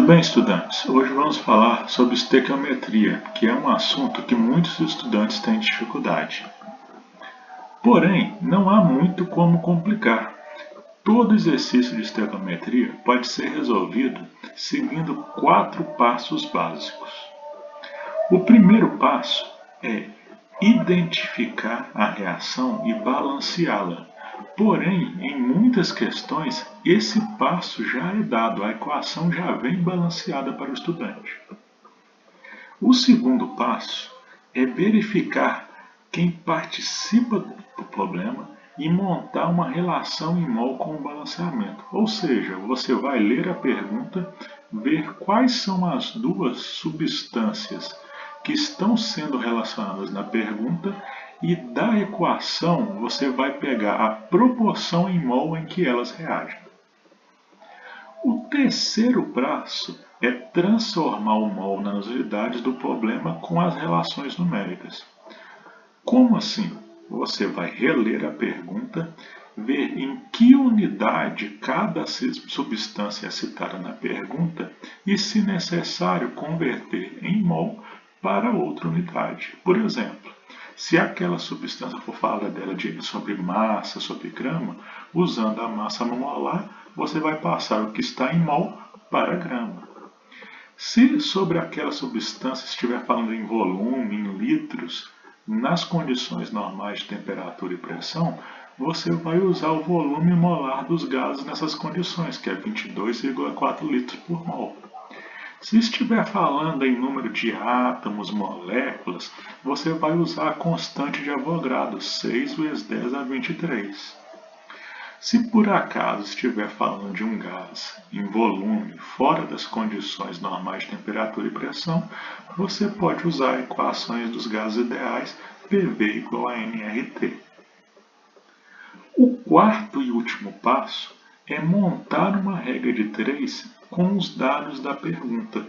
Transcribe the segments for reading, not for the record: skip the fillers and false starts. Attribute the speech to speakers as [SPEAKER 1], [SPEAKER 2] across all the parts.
[SPEAKER 1] bem, estudantes? Hoje vamos falar sobre estequiometria, que é um assunto que muitos estudantes têm dificuldade. Porém, não há muito como complicar. Todo exercício de estequiometria pode ser resolvido seguindo 4 passos básicos. O primeiro passo é identificar a reação e balanceá-la. Porém, em muitas questões, esse passo já é dado, a equação já vem balanceada para o estudante. O segundo passo é verificar quem participa do problema e montar uma relação em mol com o balanceamento. Ou seja, você vai ler a pergunta, ver quais são as duas substâncias que estão sendo relacionadas na pergunta e da equação você vai pegar a proporção em mol em que elas reagem. O terceiro passo é transformar o mol nas unidades do problema com as relações numéricas. Como assim? Você vai reler a pergunta, ver em que unidade cada substância é citada na pergunta e, se necessário, converter em mol para outra unidade. Por exemplo, se aquela substância for falar dela sobre massa, sobre grama, usando a massa molar, você vai passar o que está em mol para grama. Se sobre aquela substância estiver falando em volume, em litros, nas condições normais de temperatura e pressão, você vai usar o volume molar dos gases nessas condições, que é 22,4 litros por mol. Se estiver falando em número de átomos, moléculas, você vai usar a constante de Avogadro, 6 vezes 10 a 23. Se por acaso estiver falando de um gás em volume fora das condições normais de temperatura e pressão, você pode usar equações dos gases ideais, PV igual a nRT. O quarto e último passo é montar uma regra de 3 com os dados da pergunta.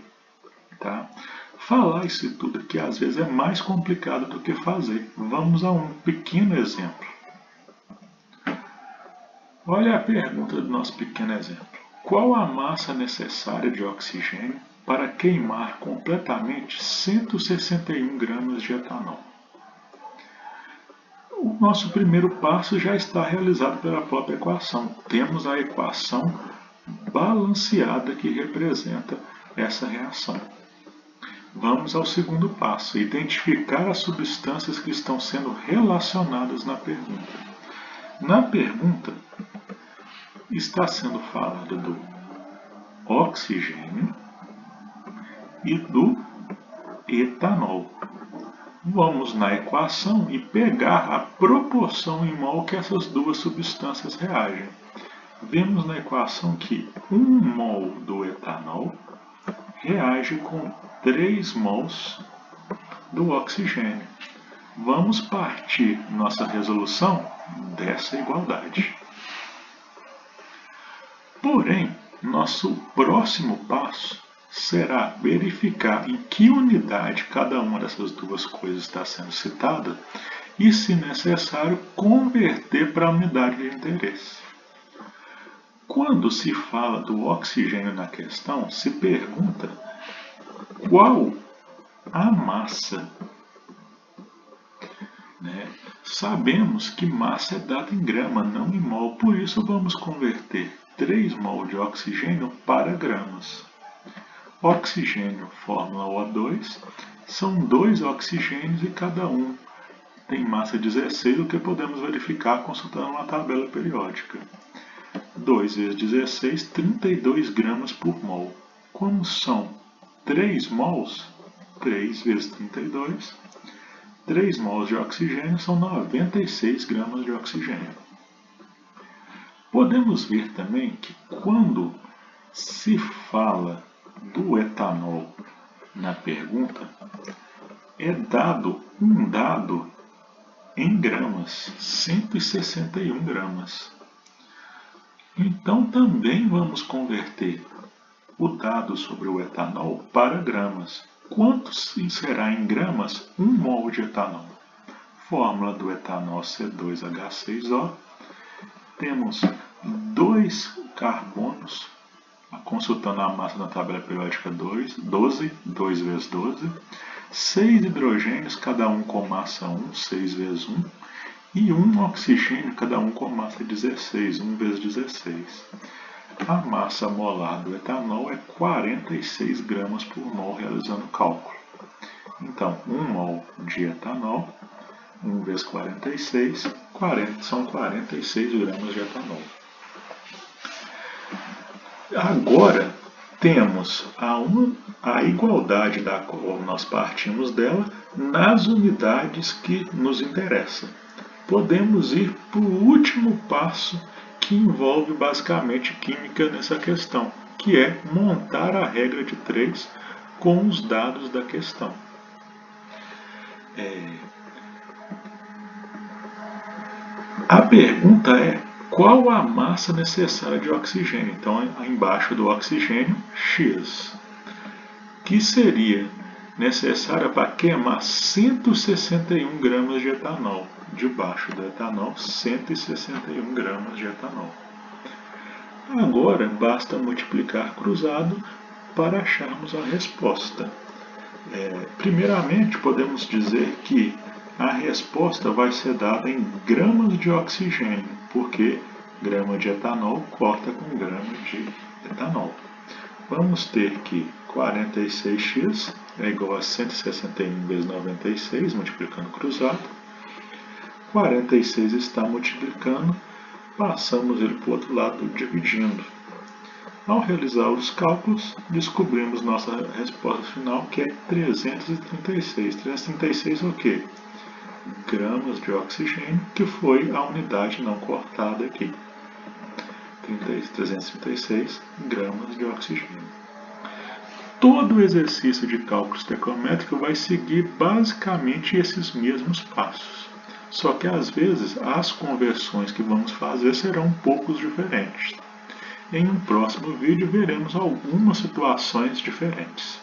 [SPEAKER 1] Tá? Falar isso tudo aqui às vezes é mais complicado do que fazer. Vamos a um pequeno exemplo. Olha a pergunta do nosso pequeno exemplo. Qual a massa necessária de oxigênio para queimar completamente 161 gramas de etanol? O nosso primeiro passo já está realizado pela própria equação. Temos a equação balanceada que representa essa reação. Vamos ao segundo passo, identificar as substâncias que estão sendo relacionadas na pergunta. Na pergunta, está sendo falado do oxigênio e do etanol. Vamos na equação e pegar a proporção em mol que essas duas substâncias reagem. Vemos na equação que 1 mol do etanol reage com 3 mols do oxigênio. Vamos partir nossa resolução dessa igualdade. Porém, nosso próximo passo será verificar em que unidade cada uma dessas duas coisas está sendo citada e, se necessário, converter para a unidade de interesse. Quando se fala do oxigênio na questão, se pergunta qual a massa. Sabemos que massa é dada em grama, não em mol, por isso vamos converter 3 mol de oxigênio para gramas. Oxigênio, fórmula O2, são 2 oxigênios e cada um tem massa 16, o que podemos verificar consultando uma tabela periódica. 2 vezes 16, 32 gramas por mol. Como são 3 mols, 3 vezes 32, 3 mols de oxigênio são 96 gramas de oxigênio. Podemos ver também que quando se fala do etanol na pergunta, é dado um dado em gramas, 161 gramas. Então também vamos converter o dado sobre o etanol para gramas. Quanto será em gramas 1 mol de etanol? Fórmula do etanol C2H6O. Temos 2 carbonos consultando a massa na tabela periódica 12, 2 vezes 12, 6 hidrogênios, cada um com massa 1, 6 vezes 1, e 1 oxigênio, cada um com massa 16, 1 vezes 16. A massa molar do etanol é 46 gramas por mol, realizando o cálculo. Então, 1 mol de etanol, 1 vezes 46, são 46 gramas de etanol. Agora, temos a igualdade da qual nós partimos dela nas unidades que nos interessam. Podemos ir para o último passo, que envolve basicamente química nessa questão, que é montar a regra de 3 com os dados da questão. A pergunta é: qual a massa necessária de oxigênio? Então, embaixo do oxigênio, X, que seria necessária para queimar 161 gramas de etanol. Debaixo do etanol, 161 gramas de etanol. Agora, basta multiplicar cruzado para acharmos a resposta. Primeiramente, podemos dizer que a resposta vai ser dada em gramas de oxigênio, porque grama de etanol corta com grama de etanol. Vamos ter que 46x é igual a 161 vezes 96, multiplicando cruzado. 46 está multiplicando, passamos ele para o outro lado dividindo. Ao realizar os cálculos, descobrimos nossa resposta final, que é 336. 336 é o quê? Gramas de oxigênio, que foi a unidade não cortada aqui. 336 gramas de oxigênio. Todo o exercício de cálculo estequiométrico vai seguir basicamente esses mesmos passos. Só que às vezes as conversões que vamos fazer serão um pouco diferentes. Em um próximo vídeo veremos algumas situações diferentes.